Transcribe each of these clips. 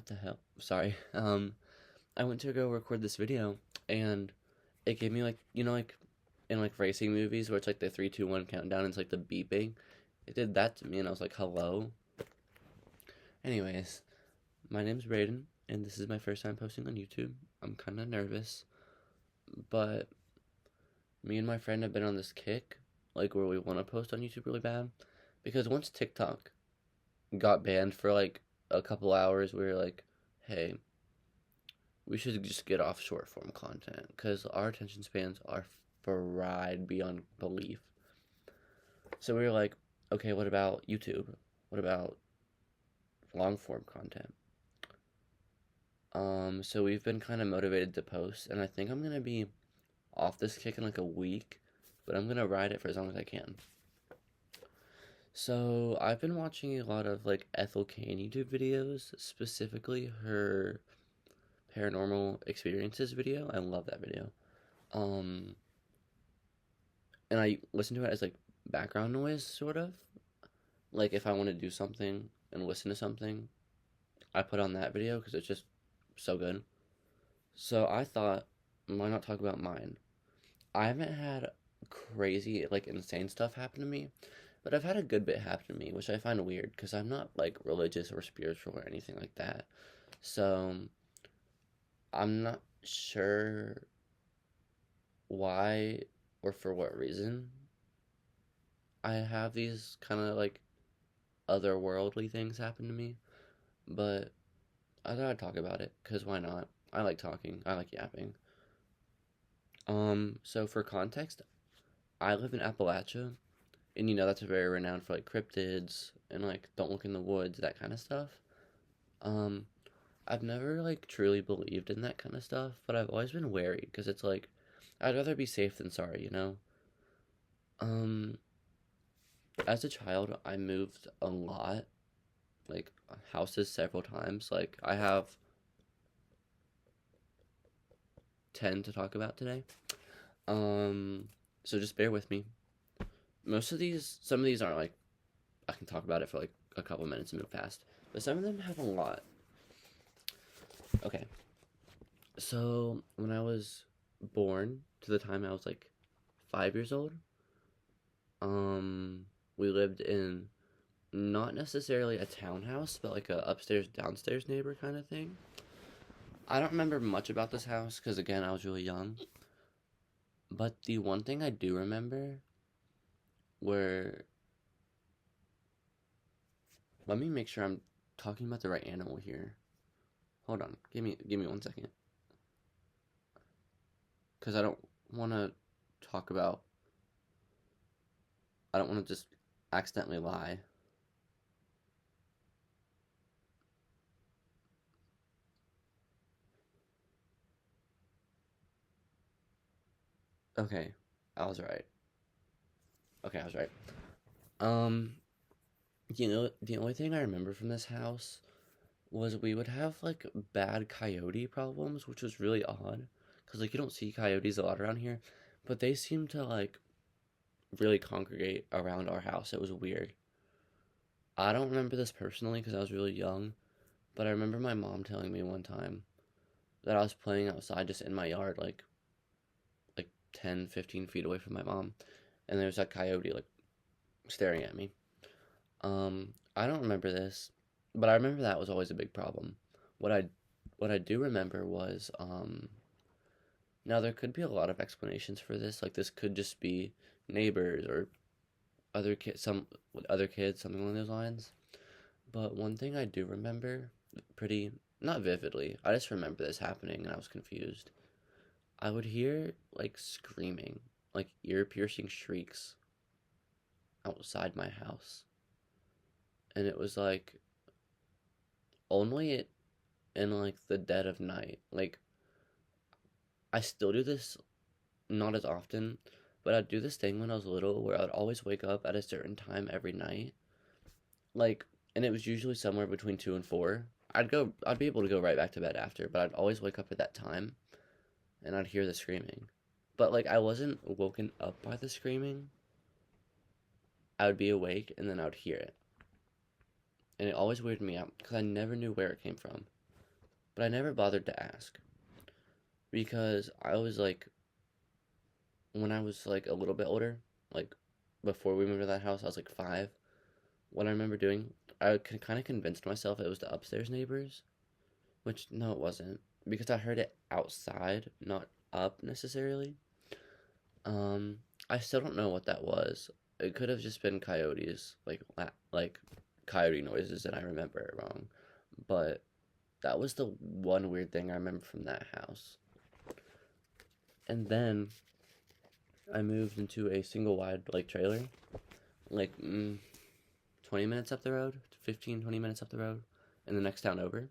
what the hell? Sorry. I went to go record this video, and it gave me like like in like racing movies where it's like the 3, 2, 1 countdown. And it's like the beeping. It did that to me, and I was like, hello. Anyways, my name's Brayden, and this is my first time posting on YouTube. I'm kind of nervous, but me and my friend have been on this kick, like where we want to post on YouTube really bad, because once TikTok got banned for like a couple hours, we were like, hey, we should just get off short form content because our attention spans are fried beyond belief. So we were like, okay, what about YouTube? What about long form content? So we've been kind of motivated to post, and I think I'm gonna be off this kick in like a week, but I'm gonna ride it for as long as I can. So I've been watching a lot of like Ethel Kane YouTube videos, specifically her paranormal experiences video. I love that video. Um, and I listen to it as like background noise, sort of. Like if I want to do something and listen to something, I put on that video because it's just so good. So I thought, why not talk about mine? I haven't had crazy, like insane stuff happen to me, but I've had a good bit happen to me, which I find weird because I'm not like religious or spiritual or anything like that. So I'm not sure why or for what reason I have these kind of like otherworldly things happen to me, but I thought I'd talk about it because why not? I like talking, I like yapping. So for context, I live in Appalachia, and that's very renowned for like cryptids and like don't look in the woods, that kind of stuff. Um, I've never like truly believed in that kind of stuff, but I've always been wary because it's like I'd rather be safe than sorry. Um, as a child, I moved a lot, like houses several times. Like I have 10 to talk about today. So just bear with me. Some of these aren't like I can talk about it for like a couple minutes and move past, but some of them have a lot. Okay, so when I was born to the time I was like 5 years old, um, we lived in not necessarily a townhouse, but like a upstairs downstairs neighbor kind of thing. I don't remember much about this house because again I was really young. But the one thing I do remember were, let me make sure I'm talking about the right animal here. Hold on, give me 1 second, because I don't want to talk about. I don't want to just accidentally lie. Okay, I was right. Okay, I was right. Um, the only thing I remember from this house was we would have like bad coyote problems, which was really odd, because like you don't see coyotes a lot around here, but they seem to like really congregate around our house. It was weird. I don't remember this personally because I was really young, but I remember my mom telling me one time that I was playing outside just in my yard, like 10, 15 feet away from my mom, and there was that coyote like staring at me. I don't remember this, but I remember that was always a big problem. What I what I do remember was now there could be a lot of explanations for this. Like this could just be neighbors or some other kids, something along those lines. But one thing I do remember pretty not vividly, I just remember this happening and I was confused. I would hear like screaming, like ear piercing shrieks outside my house. And it was like only in like the dead of night. Like I still do this not as often, but I'd do this thing when I was little where I'd always wake up at a certain time every night. Like and it was usually somewhere between 2 and 4. I'd be able to go right back to bed after, but I'd always wake up at that time and I'd hear the screaming. But like I wasn't woken up by the screaming. I would be awake and then I would hear it. And it always weirded me out because I never knew where it came from. but I never bothered to ask because I was like, when I was like a little bit older, like before we moved to that house, I was like 5. What I remember doing, I kind of convinced myself it was the upstairs neighbors, which no, it wasn't because I heard it outside, not up necessarily. Um, I still don't know what that was. It could have just been coyotes, like coyote noises, and I remember it wrong. But that was the one weird thing I remember from that house. And then I moved into a single wide like trailer, like 20 minutes up the road, 15, 20 minutes up the road, in the next town over.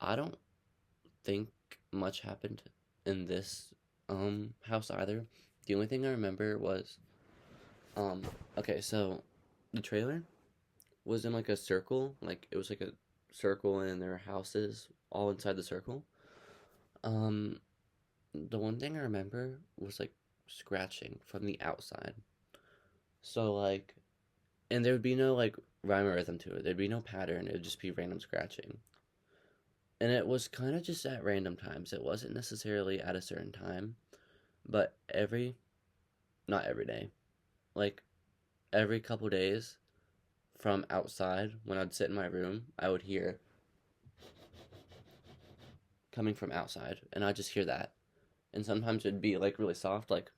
I don't think much happened in this house either. The only thing I remember was um okay, so the trailer was in like a circle, like it was like a circle and there were houses all inside the circle. Um the one thing I remember was like scratching from the outside. So like and there would be no like rhyme or rhythm to it. There'd be no pattern. It would just be random scratching. And it was kind of just at random times. It wasn't necessarily at a certain time, but not every day, like every couple days from outside when I'd sit in my room, I would hear coming from outside, and I'd just hear that. And sometimes it'd be like really soft, like,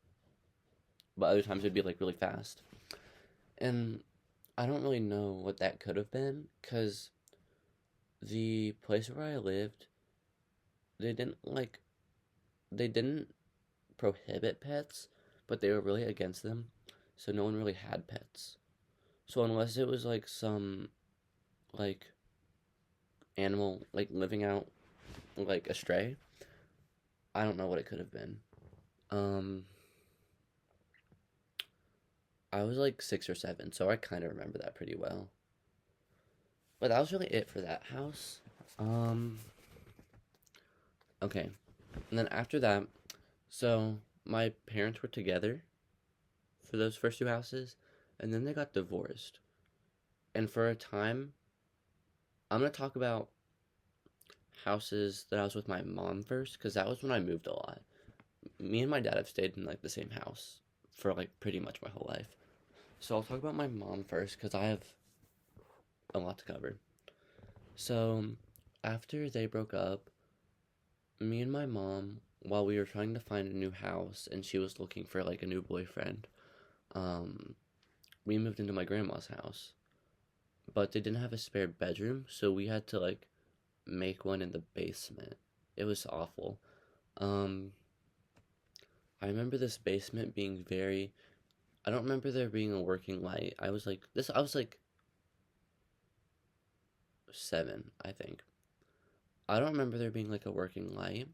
but other times it'd be like really fast. And I don't really know what that could have been, because the place where I lived, they didn't like, they didn't prohibit pets, but they were really against them. So no one really had pets. So unless it was like some like animal like living out like a stray, I don't know what it could have been. Um I was like 6 or 7, so I kind of remember that pretty well. But that was really it for that house. Um okay. And then after that, so my parents were together for those first 2 houses, and then they got divorced. And for a time, I'm going to talk about houses that I was with my mom first, because that was when I moved a lot. Me and my dad have stayed in like the same house for like pretty much my whole life. So I'll talk about my mom first, because I have a lot to cover. So after they broke up, me and my mom, while we were trying to find a new house and she was looking for like a new boyfriend, um, we moved into my grandma's house. But they didn't have a spare bedroom, so we had to like make one in the basement. It was awful. Um, I remember this basement being very. I don't remember there being a working light. I was like this. I was like 7, I think. I don't remember there being like a working light.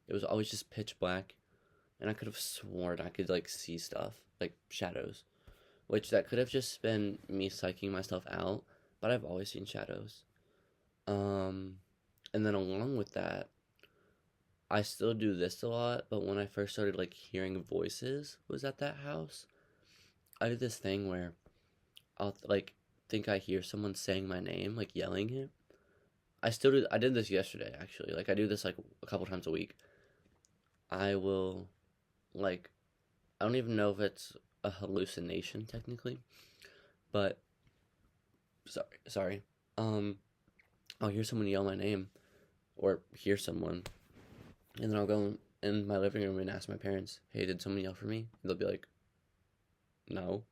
It was always just pitch black, and I could have sworn I could like see stuff like shadows, which that could have just been me psyching myself out. But I've always seen shadows. Um, and then along with that, I still do this a lot, but when I first started like hearing voices was at that house. I did this thing where I'll like think I hear someone saying my name, like yelling it. I did this yesterday actually. Like I do this like a couple times a week. I will like I don't even know if it's a hallucination technically, but sorry. Um I'll hear someone yell my name or hear someone, and then I'll go in my living room and ask my parents, "Hey, did someone yell for me?" And they'll be like, "No."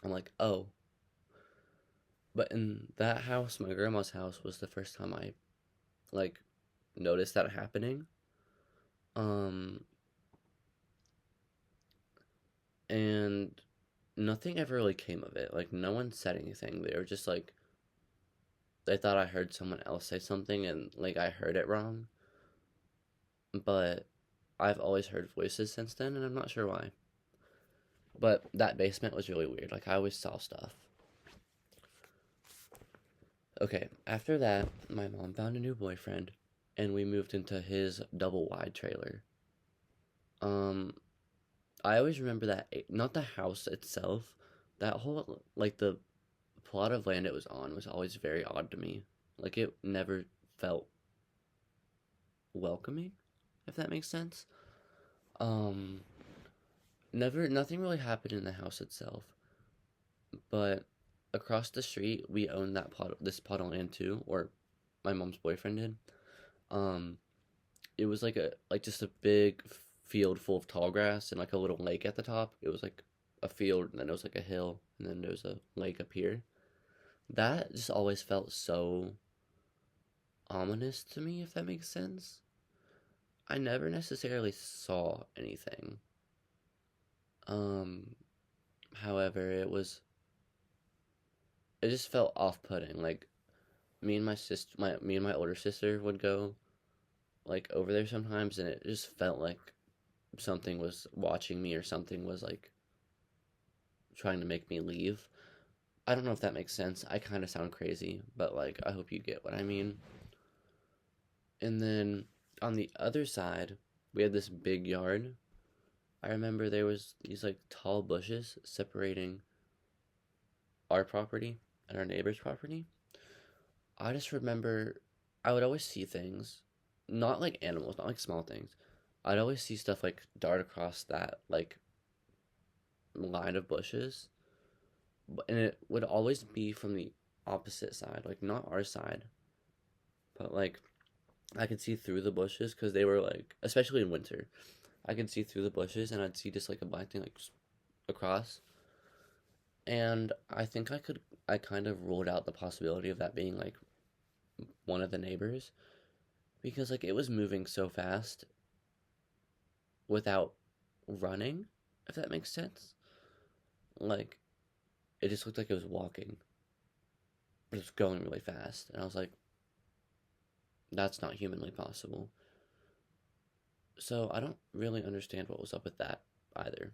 I'm like, "Oh." But in that house, my grandma's house, was the first time I like noticed that happening. Um, and nothing ever really came of it. Like no one said anything. They were just like they thought I heard someone else say something and like I heard it wrong. But I've always heard voices since then, and I'm not sure why. But that basement was really weird. Like I always saw stuff. Okay, after that, my mom found a new boyfriend, and we moved into his double wide trailer. Um, I always remember that, not the house itself, that like the plot of land it was on was always very odd to me. Like it never felt welcoming, if that makes sense. Um, nothing really happened in the house itself, but across the street we owned this plot of land too, or my mom's boyfriend did. Um, it was like just a big field full of tall grass and like a little lake at the top. It was like a field, and then it was like a hill, and then there was a lake up here. That just always felt so ominous to me, if that makes sense. I never necessarily saw anything. Um, However, it just felt off-putting. Like me and my older sister would go like over there sometimes, and it just felt like something was watching me or something was like trying to make me leave. I don't know if that makes sense. I kind of sound crazy, but like I hope you get what I mean. And then on the other side, we had this big yard. I remember there was these like tall bushes separating our property and our neighbor's property. I just remember I would always see things, not like animals, not like small things. I'd always see stuff like dart across that like line of bushes, and it would always be from the opposite side, like not our side, but like I could see through the bushes because they were like, especially in winter, I could see through the bushes and I'd see just like a black thing like across. And I kind of ruled out the possibility of that being like one of the neighbors because like it was moving so fast without running, if that makes sense. Like it just looked like it was walking, but it was going really fast. And I was like, that's not humanly possible. So I don't really understand what was up with that either.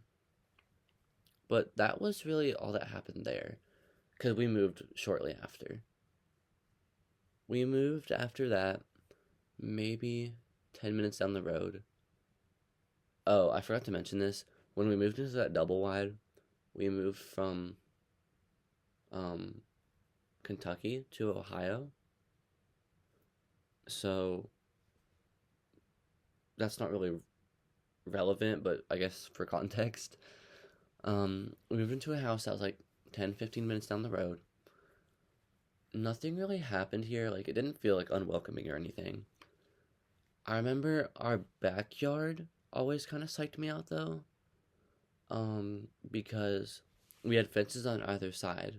But that was really all that happened there because we moved shortly after. We moved after that, maybe 10 minutes down the road. Oh, I forgot to mention this. When we moved into that double wide, we moved from um, Kentucky to Ohio. So that's not really relevant, but I guess for context, we moved into a house that was like 10, 15 minutes down the road. Nothing really happened here. Like, it didn't feel like unwelcoming or anything. I remember our backyard always kind of psyched me out though. Because we had fences on either side,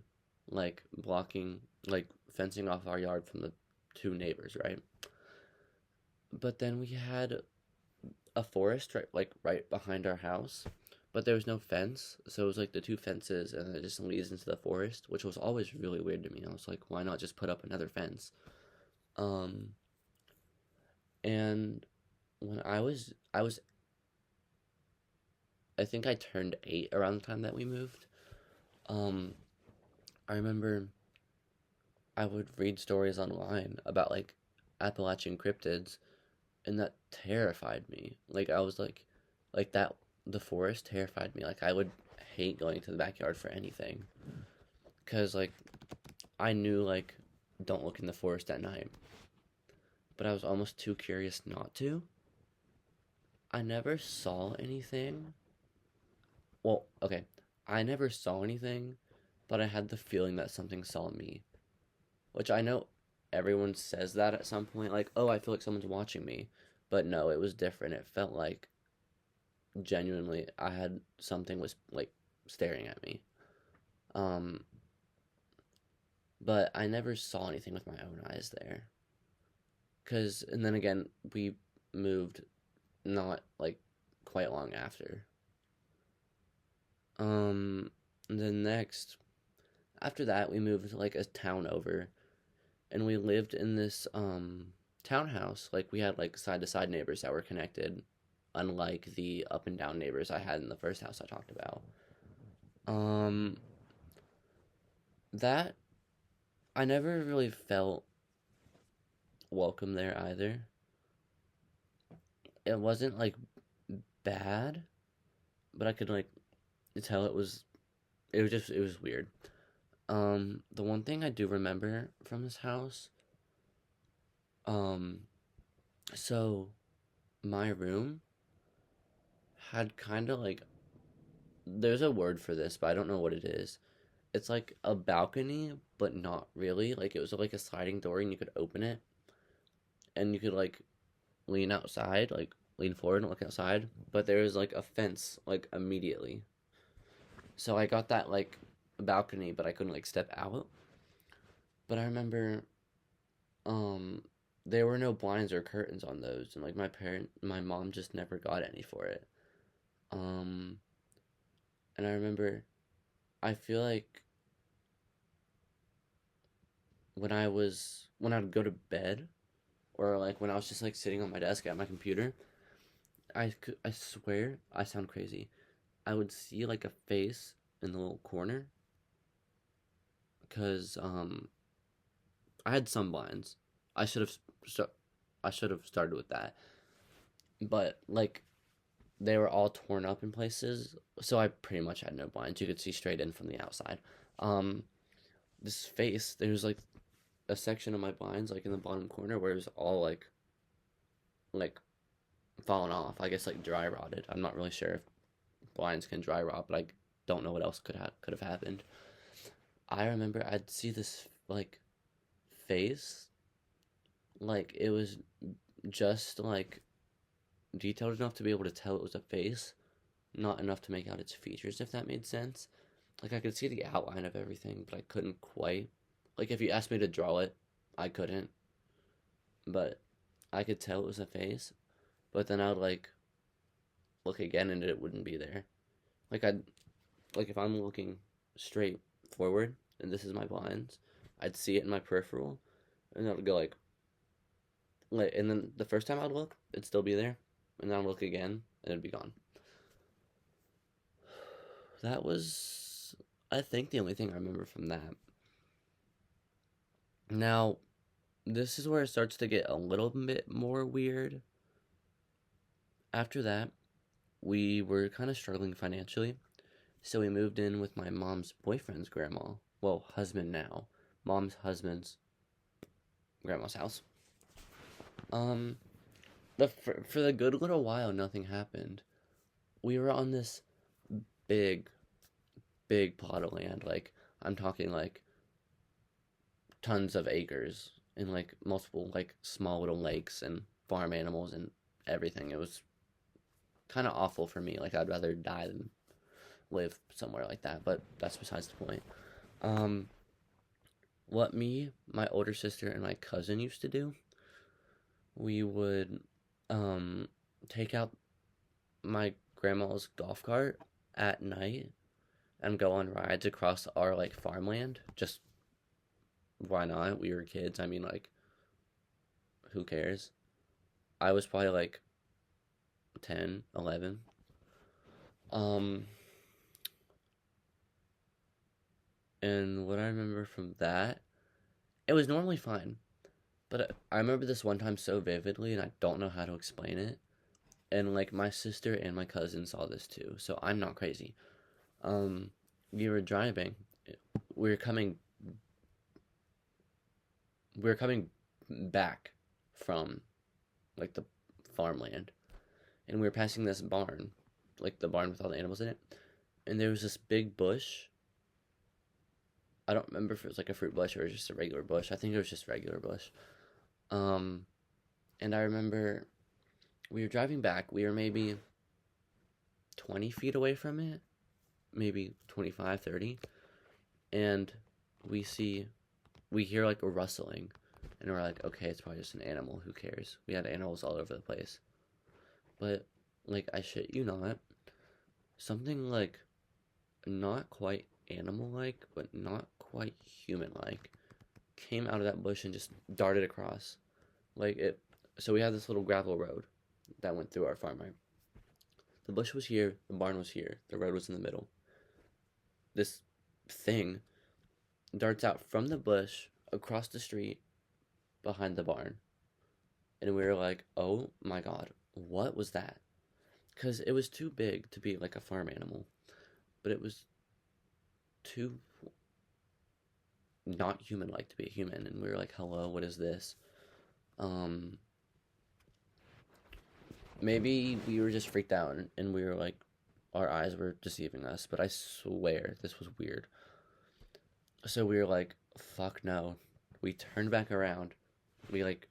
like blocking, like fencing off our yard from the two neighbors, right? But then we had a forest right behind our house, but there was no fence, so it was like the two fences, and it just leads into the forest, which was always really weird to me. I was like, why not just put up another fence? Um, and when I think I turned 8 around the time that we moved. Um, I remember I would read stories online about like Appalachian cryptids, and that terrified me. Like I was like that. The forest terrified me. Like I would hate going to the backyard for anything, cause like I knew like don't look in the forest at night, but I was almost too curious not to. I never saw anything. Well, okay, I never saw anything, but I had the feeling that something saw me, which I know everyone says that at some point, like, oh, I feel like someone's watching me. But no, it was different. It felt like genuinely I had something was like staring at me. Um, but I never saw anything with my own eyes there. And then again, we moved not like quite long after. And then after that, we moved like a town over, and we lived in this townhouse. Like we had like side to side neighbors that were connected, unlike the up and down neighbors I had in the first house I talked about. Um that I never really felt welcome there either. It wasn't like bad, but I could like tell it was weird. The one thing I do remember from this house Um, so my room had kind of like, there's a word for this, but I don't know what it is. It's like a balcony, but not really. Like it was like a sliding door, and you could open it, and you could like lean outside, like lean forward and look outside. But there was like a fence, like immediately. So I got that like balcony, but I couldn't like step out. But I remember, um, there were no blinds or curtains on those, and like my mom just never got any for it. Um, and I remember, I feel like when I'd go to bed, or like when I was just like sitting on my desk at my computer, I swear I sound crazy. I would see like a face in the little corner, because I had some blinds. I should have st- I should have started with that, but like they were all torn up in places, so I pretty much had no blinds. You could see straight in from the outside. Um, this face, there was like a section of my blinds, like in the bottom corner, where it was all like fallen off. I guess like dry rotted. I'm not really sure if blinds can dry rot, but I don't know what else could have happened. I remember I'd see this like face, like it was just like detailed enough to be able to tell it was a face, not enough to make out its features, if that made sense. Like I could see the outline of everything, but I couldn't quite. Like if you asked me to draw it, I couldn't. But I could tell it was a face. But then I would like look again and it wouldn't be there. Like I'd like if I'm looking straight forward and this is my blinds, I'd see it in my peripheral, and I'd go like, and then the first time I'd look, it'd still be there, and then I'd look again and it'd be gone. That was, I think, the only thing I remember from that. Now, this is where it starts to get a little bit more weird. After that, we were kind of struggling financially, so we moved in with my mom's boyfriend's grandma. Well, husband now. Mom's husband's grandma's house. Um, for the good little while, nothing happened. We were on this big, big plot of land. Like, I'm talking like tons of acres and like multiple like small little lakes and farm animals and everything. It was kind of awful for me. Like I'd rather die than live somewhere like that, but that's besides the point. Um, what me, my older sister, and my cousin used to do, we would um take out my grandma's golf cart at night and go on rides across our like farmland. Just why not? We were kids. I mean, like, who cares? I was probably like 10, 11. Um, and what I remember from that, it was normally fine. But I remember this one time so vividly, and I don't know how to explain it. And like my sister and my cousin saw this too, so I'm not crazy. Um, we were driving. We were coming. We were coming back from like the farmland, and we were passing this barn, like the barn with all the animals in it. And there was this big bush. I don't remember if it was like a fruit bush or just a regular bush. I think it was just regular bush. Um, and I remember we were driving back. We were maybe 20 feet away from it, maybe 25, 30. And we see, we hear like a rustling. And we're like, okay, it's probably just an animal. Who cares? We had animals all over the place. But, like, I shit you not, something like not quite animal like, but not quite human like, came out of that bush and just darted across. Like, it. So we had this little gravel road that went through our farm, right? The bush was here, the barn was here, the road was in the middle. This thing darts out from the bush across the street behind the barn. And we were like, oh my god, what was that? Because it was too big to be like a farm animal, but it was too not human like to be a human. And we were like, hello, what is this? Um, Maybe we were just freaked out and we were like, our eyes were deceiving us, but I swear this was weird. So we were like, fuck no. We turned back around. We like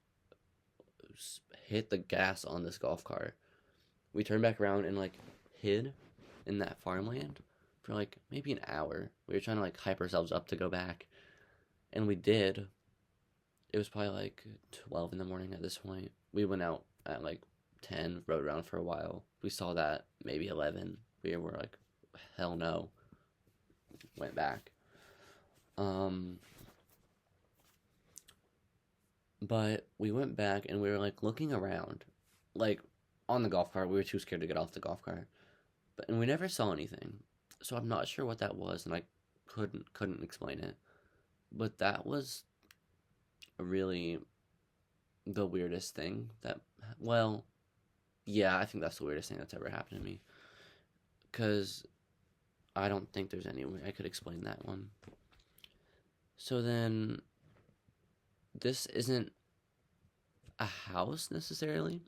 hit the gas on this golf cart. We turned back around and like hid in that farmland for like maybe an hour. We were trying to like hype ourselves up to go back, and we did. It was probably like 12 in the morning at this point. We went out at like 10, rode around for a while. We saw that maybe 11. We were like, hell no. Went back. Um, but we went back and we were like looking around, like on the golf cart. We were too scared to get off the golf cart, and we never saw anything. So I'm not sure what that was, and I couldn't explain it. But that was really the weirdest thing that, well, yeah, I think that's the weirdest thing that's ever happened to me. Because I don't think there's any way I could explain that one. So then, this isn't a house necessarily,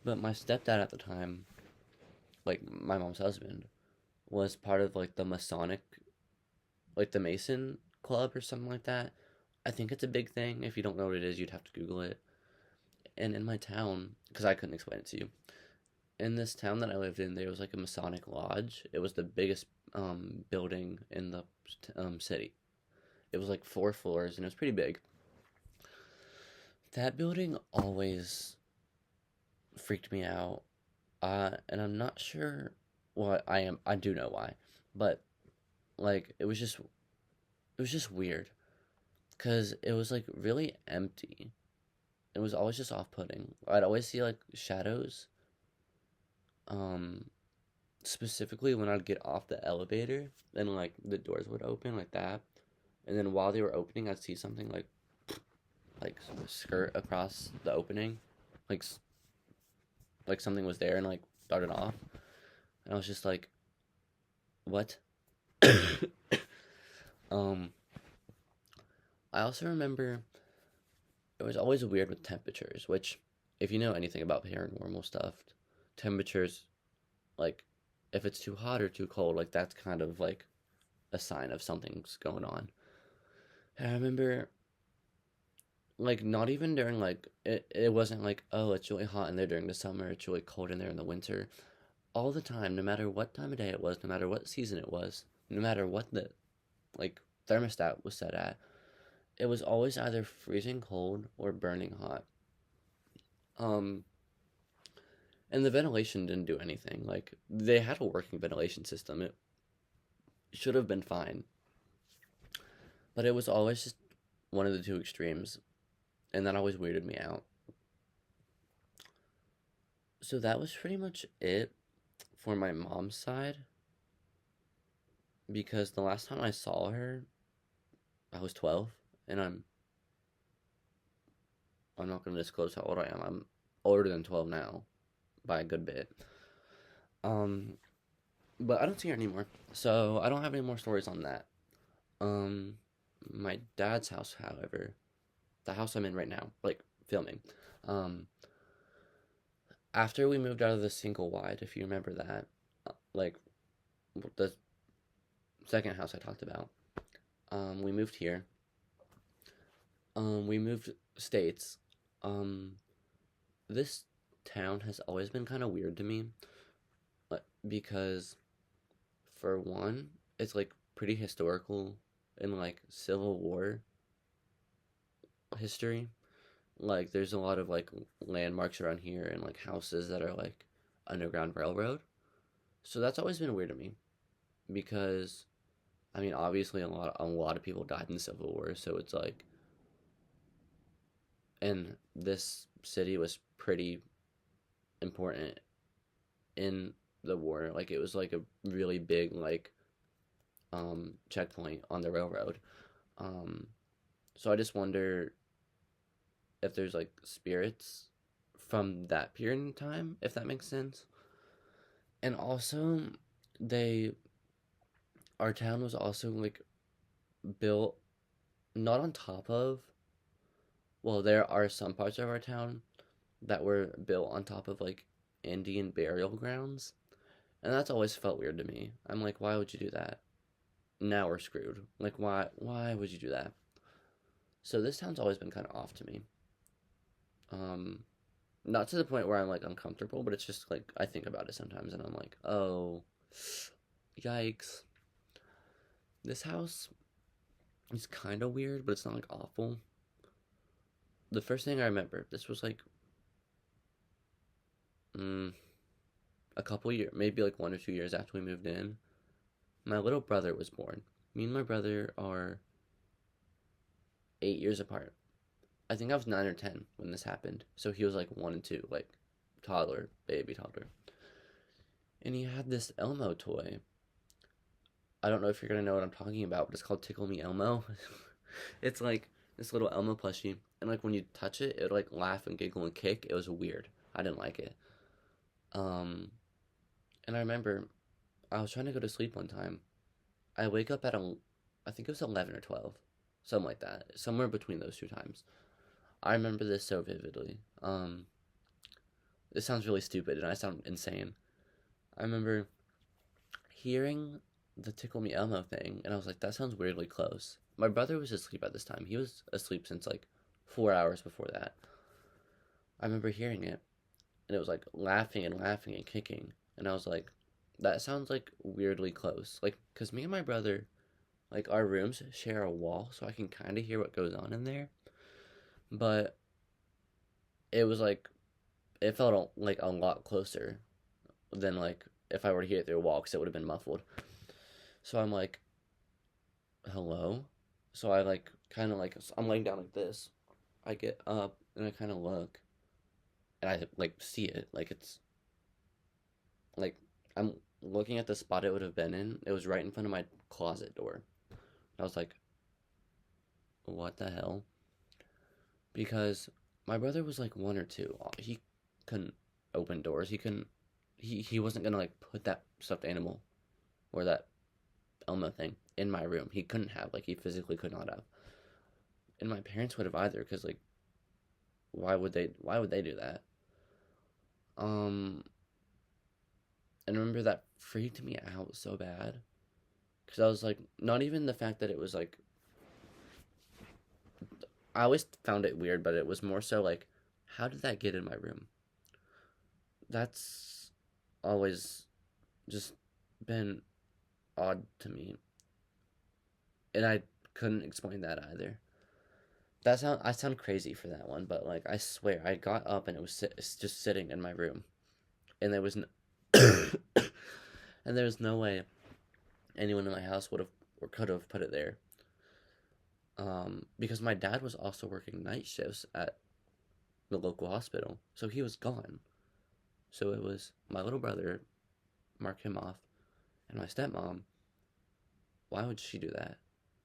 but my stepdad at the time, like my mom's husband, was part of like the Masonic, like the Mason Club or something like that. I think it's a big thing. If you don't know what it is, you'd have to Google it. And in my town, because I couldn't explain it to you, in this town that I lived in, there was like a Masonic lodge. It was the biggest building in the city. It was like 4 floors and it was pretty big. That building always freaked me out, and I'm not sure what I am. I do know why, but like it was just weird because it was like really empty. It was always just off-putting. I'd always see like shadows. Um, Specifically when I'd get off the elevator, and like the doors would open like that, and then while they were opening, I'd see something like skirt across the opening, like like something was there and like started off, and I was just like, what? um, I also remember it was always weird with temperatures, which, if you know anything about paranormal stuff, temperatures, like, if it's too hot or too cold, like, that's kind of like a sign of something's going on. And I remember, like, not even during, like, it wasn't like, oh, it's really hot in there during the summer, it's really cold in there in the winter. All the time, no matter what time of day it was, no matter what season it was, no matter what the, like, thermostat was set at, it was always either freezing cold or burning hot. Um, and the ventilation didn't do anything. Like, they had a working ventilation system. It should have been fine. But it was always just one of the two extremes. And that always weirded me out. So that was pretty much it for my mom's side. Because the last time I saw her, I was 12. And I'm not going to disclose how old I am. I'm older than 12 now by a good bit. Um, but I don't see her anymore. So I don't have any more stories on that. Um, my dad's house, however, the house I'm in right now, like filming, um, after we moved out of the single wide, if you remember that, like the second house I talked about, we moved here. We moved states. Um, this town has always been kind of weird to me, because for one, it's like pretty historical and like Civil War history. Like there's a lot of like landmarks around here and like houses that are like Underground Railroad. So that's always been weird to me because I mean obviously a lot of people died in the Civil War, so it's like, and this city was pretty important in the war. Like it was like a really big like checkpoint on the railroad. Um so I just wonder if there's like spirits from that period in time, if that makes sense. And also, they our town was also like built not on top of, Well, there are some parts of our town that were built on top of like Indian burial grounds, and that's always felt weird to me. I'm like, why would you do that? Now we're screwed. Like, why would you do that? So this town's always been kind of off to me. Um, Not to the point where I'm like uncomfortable, but it's just like I think about it sometimes, and I'm like, oh, yikes. This house is kind of weird, but it's not like awful. The first thing I remember, this was like mm, a couple years, maybe like 1 or 2 years after we moved in. My little brother was born. Me and my brother are 8 years apart. I think I was 9 or 10 when this happened. So he was like 1 and 2, like toddler, baby toddler. And he had this Elmo toy. I don't know if you're gonna know what I'm talking about, but it's called Tickle Me Elmo. It's like this little Elmo plushie, and like when you touch it, it would like laugh and giggle and kick. It was weird. I didn't like it. Um, and I remember I was trying to go to sleep one time. I wake up at I think it was 11 or 12, something like that, somewhere between those two times. I remember this so vividly. This sounds really stupid, and I sound insane. I remember hearing the Tickle Me Elmo thing, and I was like, that sounds weirdly close. My brother was asleep at this time. He was asleep since like 4 hours before that. I remember hearing it, and it was like laughing and laughing and kicking, and I was like, that sounds like weirdly close. Like, cause me and my brother, like our rooms share a wall, so I can kind of hear what goes on in there. But it was like it felt like a lot closer than like if I were to hear it through a wall, because it would have been muffled. So I'm like, hello. So I like kind of like I'm laying down like this. I get up and I kind of look, and I like see it. Like it's like I'm looking at the spot it would have been in. It was right in front of my closet door. I was like, what the hell? Because my brother was like 1 or 2. He couldn't open doors. He couldn't. He wasn't gonna like put that stuffed animal or that Elmo thing in my room. He couldn't have. Like he physically could not have. And my parents would have either. Because like, why would they? Why would they do that? Um. And I remember that freaked me out so bad. Because I was like, not even the fact that it was like. I always found it weird, but it was more so like, how did that get in my room? That's always just been odd to me, and I couldn't explain that either. I sound crazy for that one, but like I swear I got up and it was just sitting in my room, and there was no and there was no way anyone in my house would have or could have put it there. Because my dad was also working night shifts at the local hospital, so he was gone. So it was my little brother, mark him off, and my stepmom. Why would she do that?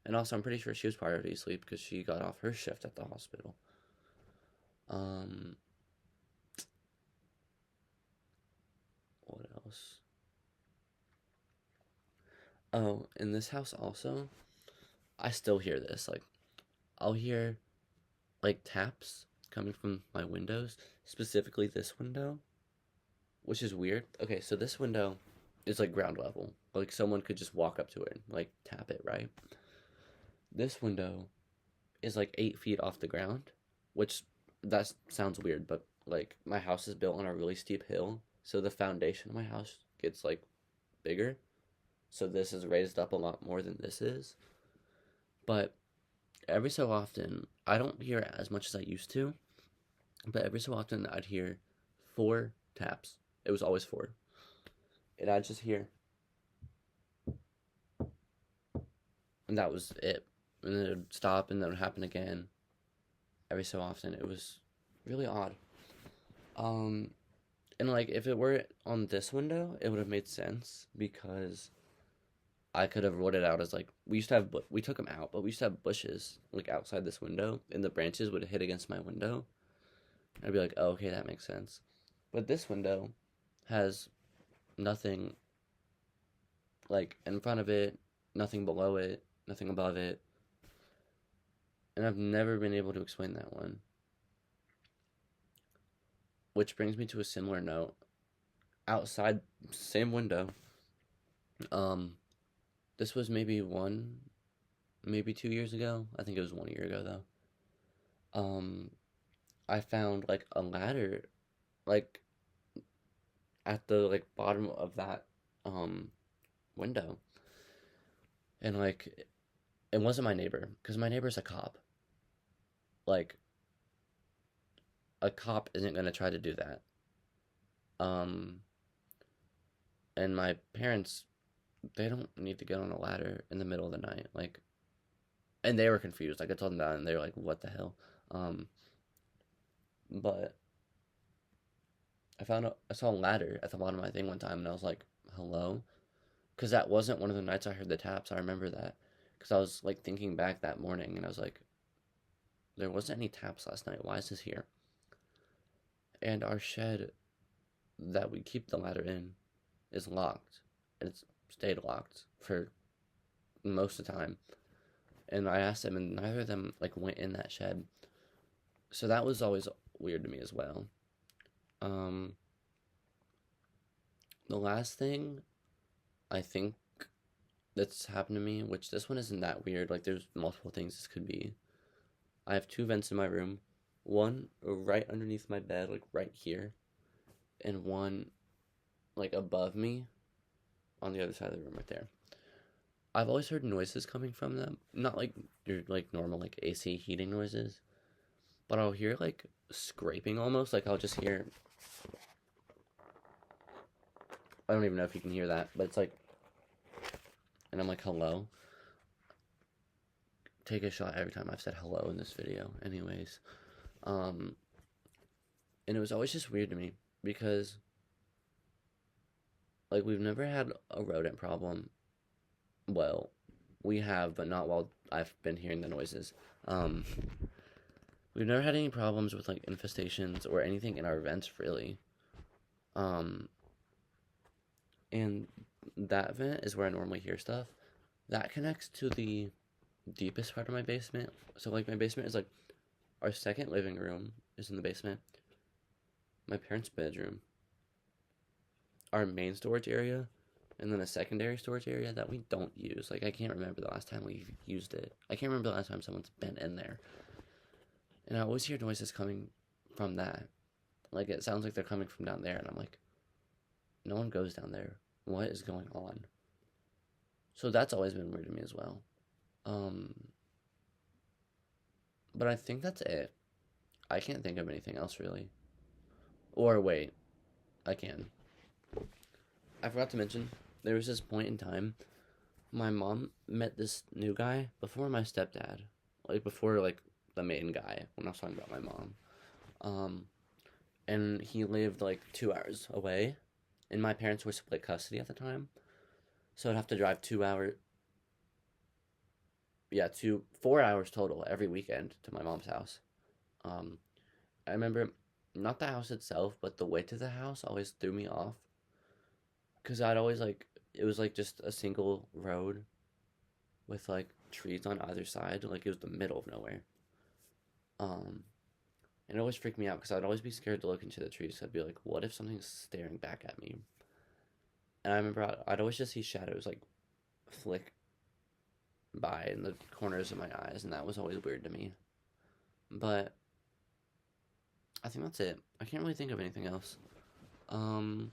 And also, I'm pretty sure she was priority sleep because she got off her shift at the hospital. Um, what else? Oh, in this house also, I still hear this. Like, I'll hear like taps coming from my windows, specifically this window, which is weird. Okay, so this window is like ground level. Like someone could just walk up to it and like tap it, right? This window is like 8 feet off the ground, which that sounds weird, but like my house is built on a really steep hill, so the foundation of my house gets like bigger. So this is raised up a lot more than this is. But every so often, I don't hear as much as I used to, but every so often I'd hear 4 taps. It was always 4. And I'd just hear, and that was it. And then it would stop, and then it would happen again every so often. It was really odd. Um, and like if it were on this window, it would have made sense because I could have wrote it out as like we used to have we took them out, but we used to have bushes like outside this window, and the branches would hit against my window. I'd be like, oh, okay, that makes sense. But this window has nothing like in front of it, nothing below it, nothing above it. And I've never been able to explain that one. Which brings me to a similar note. Outside, same window. Um, this was maybe 2 years ago. I think it was 1 year ago though. I found like a ladder, like at the like bottom of that um window, and like it wasn't my neighbor because my neighbor's a cop. Like a cop isn't gonna try to do that. Um, and my parents, they don't need to get on a ladder in the middle of the night. Like, and they were confused. Like I told them that, and they were like, "What the hell?" Um, but I saw a ladder at the bottom of my thing one time, and I was like, "Hello," because that wasn't one of the nights I heard the taps. I remember that because I was like thinking back that morning, and I was like, "There wasn't any taps last night. Why is this here?" And our shed that we keep the ladder in is locked, and it's stayed locked for most of the time. And I asked them, and neither of them like went in that shed. So that was always weird to me as well. Um, the last thing I think that's happened to me, which this one isn't that weird. Like there's multiple things this could be. I have two vents in my room, one right underneath my bed, like right here, and one like above me on the other side of the room right there. I've always heard noises coming from them. Not like your like normal like AC heating noises, but I'll hear like scraping almost. Like I'll just hear. I don't even know if you can hear that, but it's like, and I'm like, hello. Take a shot every time I've said hello in this video. Anyways, um, and it was always just weird to me because like we've never had a rodent problem. Well, we have, but not while I've been hearing the noises. Um, we've never had any problems with like infestations or anything in our vents really. Um, and that vent is where I normally hear stuff. That connects to the deepest part of my basement. So like my basement is like our second living room is in the basement. My parents' bedroom, our main storage area, and then a secondary storage area that we don't use. Like I can't remember the last time we used it. I can't remember the last time someone's been in there. And I always hear noises coming from that. Like it sounds like they're coming from down there, and I'm like, no one goes down there. What is going on? So that's always been weird to me as well. Um, but I think that's it. I can't think of anything else really. Or wait, I can. I forgot to mention there was this point in time my mom met this new guy before my stepdad, like before like the main guy when I was talking about my mom. Um, and he lived like 2 hours away, and my parents were split custody at the time, so I'd have to drive 2 hours. Yeah, 4 hours total every weekend to my mom's house. Um, I remember not the house itself, but the way to the house always threw me off because I'd always like it was like just a single road with like trees on either side, like it was the middle of nowhere. Um, and it always freaked me out because I'd always be scared to look into the trees. I'd be like, what if something's staring back at me? And I remember I'd always just see shadows like flick by in the corners of my eyes, and that was always weird to me. But I think that's it. I can't really think of anything else. Um,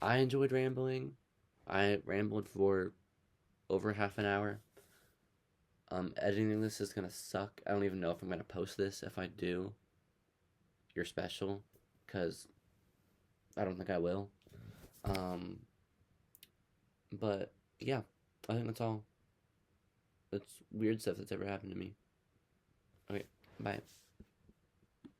I enjoyed rambling. I rambled for over half an hour. Editing this is gonna suck. I don't even know if I'm gonna post this. If I do, you're special, cause I don't think I will. Um, but yeah, I think that's all. That's weird stuff that's ever happened to me. Okay, bye.